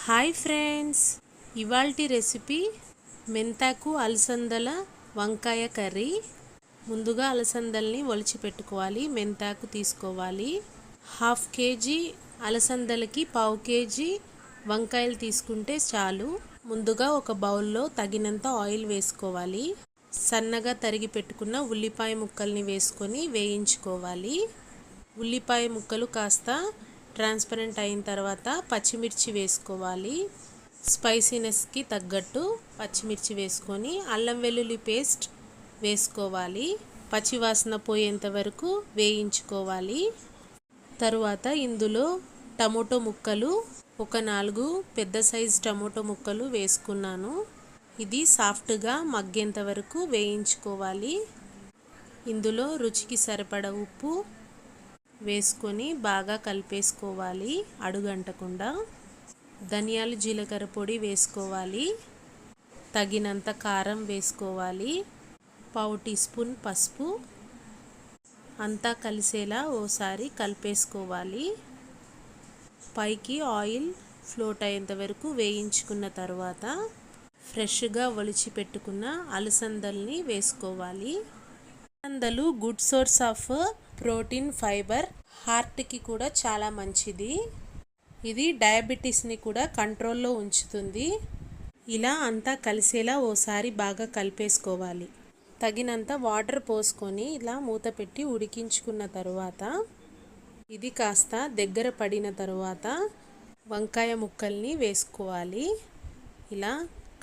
Hi friends, ఇవాల్టి recipe మెంతాకు అలసందల వంకాయ కర్రీ. ముందుగా అలసందల్ని ఒలిచి పెట్టుకోవాలి. మెంతాకు తీసుకోవాలి. 1/2 కేజీ అలసందలకి 1/4 కేజీ వంకాయలు తీసుకుంటే చాలు. ముందుగా ఒక బౌల్లో తగినంత ఆయిల్ వేసుకోవాలి. సన్నగా తరిగి పెట్టుకున్న ఉల్లిపాయ ముక్కల్ని వేసుకొని వేయించుకోవాలి. ఉల్లిపాయ ముక్కలు కాస్త ట్రాన్స్పరెంట్ అయిన తర్వాత పచ్చిమిర్చి వేసుకోవాలి. స్పైసీనెస్కి తగ్గట్టు పచ్చిమిర్చి వేసుకొని అల్లం వెల్లుల్లి పేస్ట్ వేసుకోవాలి. పచ్చివాసన పోయేంత వరకు వేయించుకోవాలి. తరువాత ఇందులో టమోటో ముక్కలు, ఒక 4 పెద్ద సైజు టమోటో ముక్కలు వేసుకున్నాను. ఇది సాఫ్ట్గా మగ్గేంత వరకు వేయించుకోవాలి. ఇందులో రుచికి సరిపడా ఉప్పు వేసుకొని బాగా కలిపేసుకోవాలి అడుగంటకుండా. ధనియాలు జీలకర్ర పొడి వేసుకోవాలి. తగినంత కారం వేసుకోవాలి. 1/4 టీ స్పూన్ పసుపు. అంతా కలిసేలా ఓసారి కలిపేసుకోవాలి. పైకి ఆయిల్ ఫ్లోట్ అయ్యేంత వరకు వేయించుకున్న తర్వాత ఫ్రెష్గా ఒలిచి పెట్టుకున్న అలసందల్ని వేసుకోవాలి. అలసందలు good source of protein, fibre, హార్ట్కి కూడా చాలా మంచిది. ఇది డయాబెటీస్ని కూడా కంట్రోల్లో ఉంచుతుంది. ఇలా అంతా కలిసేలా ఓసారి బాగా కలిపేసుకోవాలి. తగినంత వాటర్ పోసుకొని ఇలా మూత పెట్టి ఉడికించుకున్న తర్వాత ఇది కాస్త దగ్గర పడిన తర్వాత వంకాయ ముక్కల్ని వేసుకోవాలి. ఇలా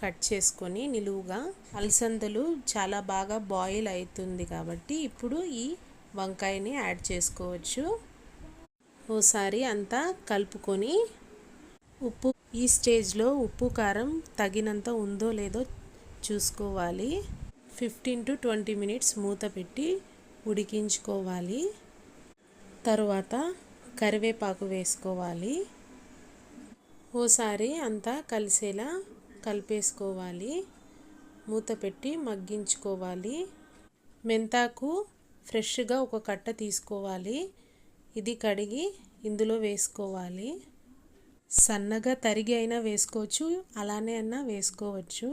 కట్ చేసుకొని నిలువుగా. అలసందలు చాలా బాగా బాయిల్ అవుతుంది కాబట్టి ఇప్పుడు ఈ వంకాయని యాడ్ చేసుకోవచ్చు. ఓసారి అంతా కలుపుకొని ఉప్పు, ఈ స్టేజ్లో ఉప్పు కారం తగినంత ఉందో లేదో చూసుకోవాలి. 15 to 20 మినిట్స్ మూత పెట్టి ఉడికించుకోవాలి. తరువాత కరివేపాకు వేసుకోవాలి. ఓసారి అంతా కలిసేలా కలిపేసుకోవాలి. మూత పెట్టి మగ్గించుకోవాలి. మెంతాకు ఫ్రెష్గా ఒక కట్ట తీసుకోవాలి. ఇది కడిగి ఇందులో వేసుకోవాలి. సన్నగా తరిగి అయినా వేసుకోవచ్చు, అలానే అయినా వేసుకోవచ్చు.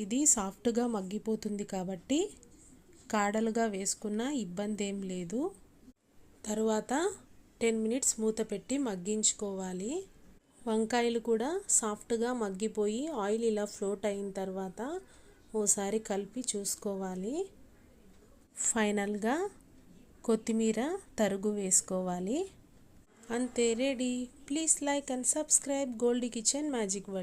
ఇది సాఫ్ట్గా మగ్గిపోతుంది కాబట్టి కాడలుగా వేసుకున్న ఇబ్బంది ఏం లేదు. తరువాత 10 మినిట్స్ మూత పెట్టి మగ్గించుకోవాలి. వంకాయలు కూడా సాఫ్ట్గా మగ్గిపోయి ఆయిల్ ఇలా ఫ్లోట్ అయిన తర్వాత ఓసారి కలిపి చూసుకోవాలి. ఫైనల్గా కొత్తిమీర తరుగు వేసుకోవాలి. అంతే, ready. Please like and subscribe Goldie kitchen magic world.